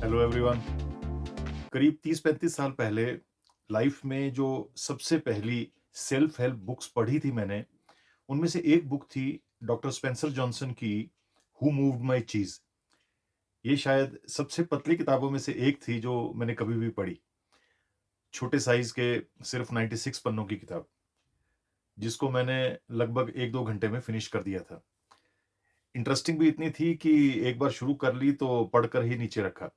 Hello everyone. करीब 30-35 साल पहले लाइफ में जो सबसे पहली सेल्फ हेल्प बुक्स पढ़ी थी मैंने, उनमें से एक बुक थी डॉक्टर स्पेंसर जॉनसन की हु मूव्ड माय चीज़। ये शायद सबसे पतली किताबों में से एक थी जो मैंने कभी भी पढ़ी। छोटे साइज़ के सिर्फ 96 पन्नों की किताब, जिसको मैंने लगभग 1-2 घंटे में फिनिश कर दिया था। इंटरेस्टिंग भी इतनी थी कि एक बार शुरू कर ली तो पढ़कर ही नीचे रखा।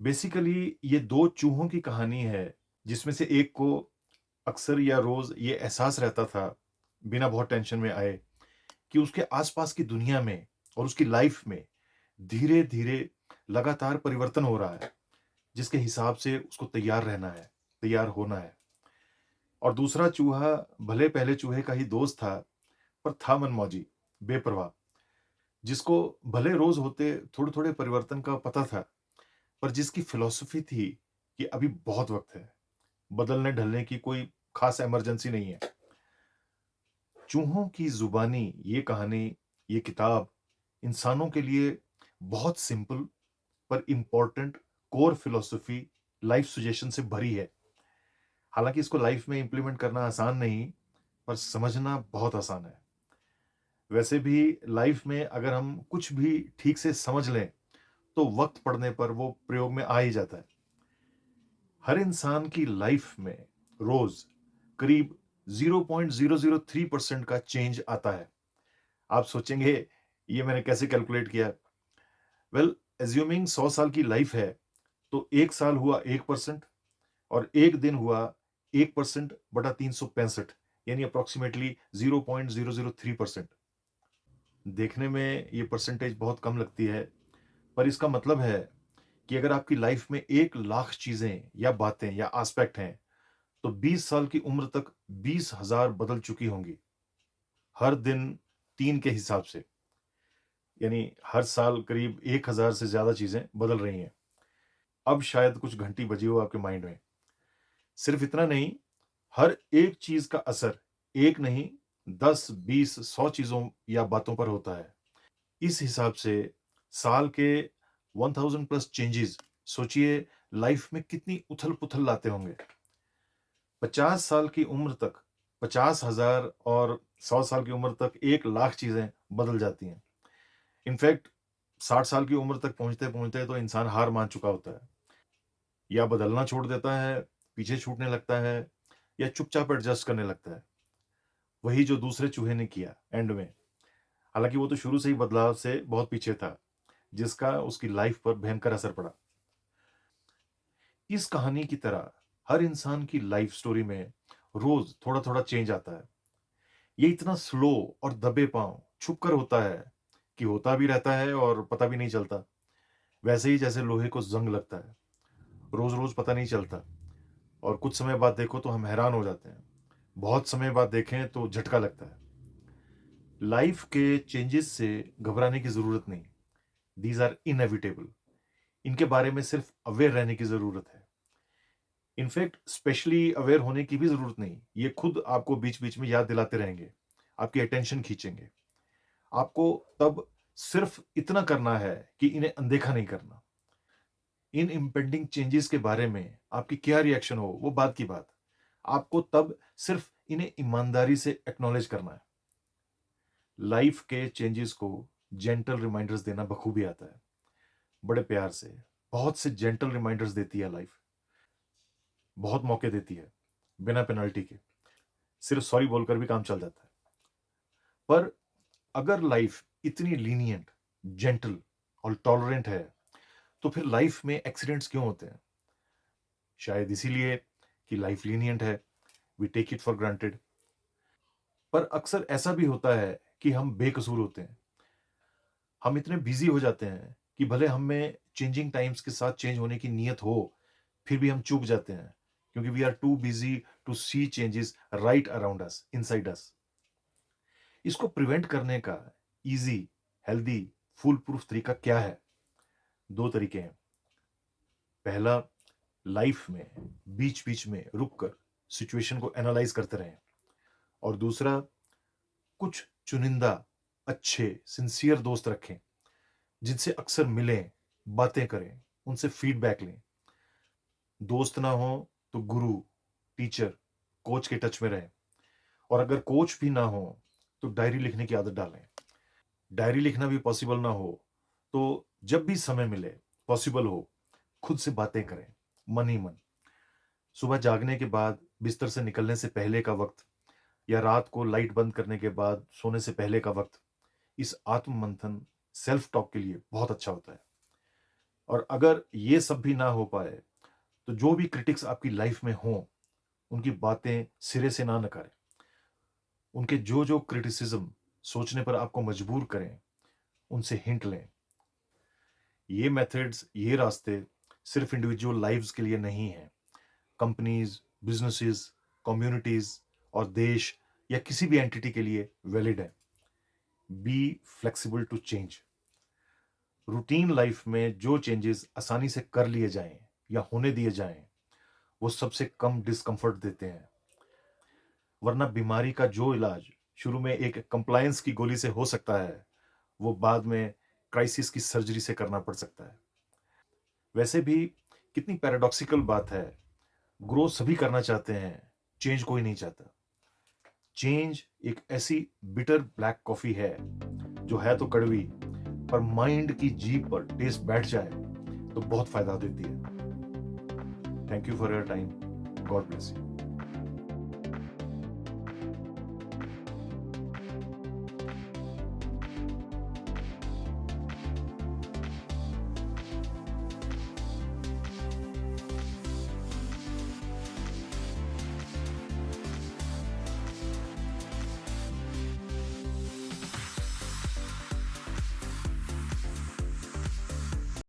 बेसिकली ये 2 चूहों की कहानी है, जिसमें से एक को अक्सर या रोज़ ये एहसास रहता था, बिना बहुत टेंशन में आए, कि उसके आस-पास की दुनिया में और उसकी लाइफ़ में धीरे-धीरे लगातार परिवर्तन हो रहा है, जिसके हिसाब से उसको तैयार रहना है, तैयार होना है। और दूसरा चूहा भले पहले चूहे का ही दोस्त था, पर था मनमौजी, बेपरवाह, जिसको भले रोज़ होते थोड़े-थोड़े परिवर्तन का पता था, पर जिसकी फ़िलॉसफ़ी थी कि अभी बहुत वक़्त है, बदलने-ढलने की कोई ख़ास इमरजेंसी नहीं है। चूहों की ज़ुबानी ये कहानी, ये किताब इंसानों के लिए बहुत सिंपल पर important core philosophy life suggestion से भरी है। हालाँकि इसको लाइफ में इम्प्लीमेंट करना आसान नहीं, पर समझना बहुत आसान है। वैसे भी लाइफ में अगर हम कुछ भी ठीक से समझ लें, तो वक़्त पड़ने पर वो प्रयोग में आ ही जाता है। हर इंसान की लाइफ में रोज़ करीब 0.003% का चेंज आता है। आप सोचेंगे ये मैंने कैसे कैलकुलेट किया? वेल, अज़्यूमिंग 100 साल की लाइफ है, तो 1 साल हुआ 1% और 1 दिन हुआ 1% बटा 365, यानी अप्रॉक्सिमेटली 0.003%। देखने में ये परसेंटेज बहुत कम लगती है, पर इसका मतलब है कि अगर आपकी लाइफ में 1 लाख चीज़ें या बातें या एस्पेक्ट हैं, तो 20 साल की उम्र तक 20,000 बदल चुकी होंगी। हर दिन 3 के हिसाब से, यानी हर साल करीब 1,000 से ज़्यादा चीज़ें बदल रही हैं। अब शायद कुछ घंटी बजी हो आपके माइंड में। सिर्फ इतना नहीं, हर एक चीज़ का असर एक नहीं 10, 20, 100 चीज़ों या बातों पर होता है। इस हिसाब से साल के 1000 प्लस चेंजेज़, सोचिए लाइफ में कितनी उथल-पुथल लाते होंगे। 50 साल की उम्र तक 50,000 और 100 साल की उम्र तक 1 लाख चीज़ें बदल जाती हैं। इनफैक्ट 60 साल की उम्र तक पहुँचते-पहुँचते तो इंसान हार मान चुका होता है। या बदलना छोड़ देता है, पीछे छूटने लगता है या चुपचाप एडजस्ट करने लगता है। वही जो दूसरे चूहे ने किया एंड में। हालाँकि वो तो शुरू से ही बदलाव से बहुत पीछे था, जिसका उसकी लाइफ़ पर भयंकर असर पड़ा। इस कहानी की तरह हर इंसान की लाइफ़ स्टोरी में रोज़ थोड़ा-थोड़ा चेंज आता है। ये इतना स्लो और दबे पाँव छुप कर होता है कि होता भी रहता है और पता भी नहीं चलता। वैसे ही जैसे लोहे को ज़ंग लगता है, रोज़-रोज़ पता नहीं चलता और कुछ समय बाद देखो तो हम हैरान हो जाते हैं। बहुत समय बाद देखें तो झटका लगता है। लाइफ के चेंजेस से घबराने की ज़रूरत नहीं। These are inevitable. इनके बारे में सिर्फ अवेयर रहने की ज़रूरत है। इनफैक्ट स्पेशली अवेयर होने की भी ज़रूरत नहीं। ये खुद आपको बीच-बीच में याद दिलाते रहेंगे। आपकी अटेंशन खींचेंगे। आपको तब सिर्फ इतना करना है कि इन्हें अनदेखा नहीं करना। इन इम्पेंडिंग चेंजेस के बारे में आपकी क्या रिएक्शन हो, वो बात की बात। आपको तब सिर्फ इन्हें ईमानदारी से एक्नॉलेज करना है। लाइफ के चेंजेस को जेंटल रिमाइंडर्स देना बखूबी आता है, बड़े प्यार से। बहुत से जेंटल रिमाइंडर्स देती है लाइफ, बहुत मौके देती है, बिना पेनल्टी के। सिर्फ सॉरी बोलकर भी काम चल जाता है। पर अगर लाइफ इतनी लीनिएंट, जेंटल और टॉलरेंट है, तो फिर लाइफ में एक्सीडेंट्स क्यों होते हैं? शायद इसीलिए कि लाइफ लीनिएंट है, we take it for granted. पर अक्सर ऐसा भी होता है कि हम बेकसूर होते हैं। हम इतने बिज़ी हो जाते हैं कि भले हम में चेंजिंग टाइम्स के साथ चेंज होने की नीयत हो, फिर भी हम चूक जाते हैं, क्योंकि we are too busy to see changes right around us, inside us. इसको प्रिवेंट करने का ईज़ी, हेल्दी, फूल प्रूफ तरीका क्या है? 2 तरीके हैं। पहला, लाइफ में बीच-बीच में रुक कर सिचुएशन को एनालाइज़ करते रहें और दूसरा, कुछ चुनिंदा, अच्छे, सिंसियर दोस्त रखें, जिनसे अक्सर मिलें, बातें करें, उनसे फीडबैक लें। दोस्त ना हो तो गुरु, टीचर, कोच के टच में रहें। और अगर कोच भी ना हो तो डायरी लिखने की आदत डालें। डायरी लिखना भी पॉसिबल ना हो तो जब भी समय मिले, पॉसिबल हो, खुद से बातें करें, मन ही मन। सुबह जागने के बाद, बिस्तर से निकलने से पहले का वक्त या रात को लाइट बंद करने के बाद सोने से पहले का वक्त, इस आत्म मंथन, सेल्फ टॉक के लिए बहुत अच्छा होता है। और अगर ये सब भी ना हो पाए तो जो भी क्रिटिक्स आपकी लाइफ में हों, उनकी बातें सिरे से ना नकारें। उनके जो क्रिटिसिज्म सोचने पर आपको मजबूर करें, उनसे हिंट लें। ये मेथड्स, ये रास्ते सिर्फ इंडिविजुअल लाइव्स के लिए नहीं हैं। कंपनीज, बिजनेसेस, कम्युनिटीज और देश या किसी भी एंटिटी के लिए वैलिड है। Be flexible to change. Routine life में जो चेंजेस आसानी से कर लिए जाएं या होने दिए जाएं, वो सबसे कम डिस्कंफर्ट देते हैं। वरना बीमारी का जो इलाज शुरू में एक कंप्लायंस की गोली से हो सकता है, वो बाद में क्राइसिस की सर्जरी से करना पड़ सकता है। वैसे भी कितनी पैराडॉक्सिकल बात है, ग्रो सभी करना चाहते हैं, चेंज कोई नहीं चाहता। चेंज एक ऐसी बिटर ब्लैक कॉफी है जो है तो कड़वी, पर माइंड की जीभ पर टेस्ट बैठ जाए तो बहुत फायदा देती है। Thank you for your time. God bless you.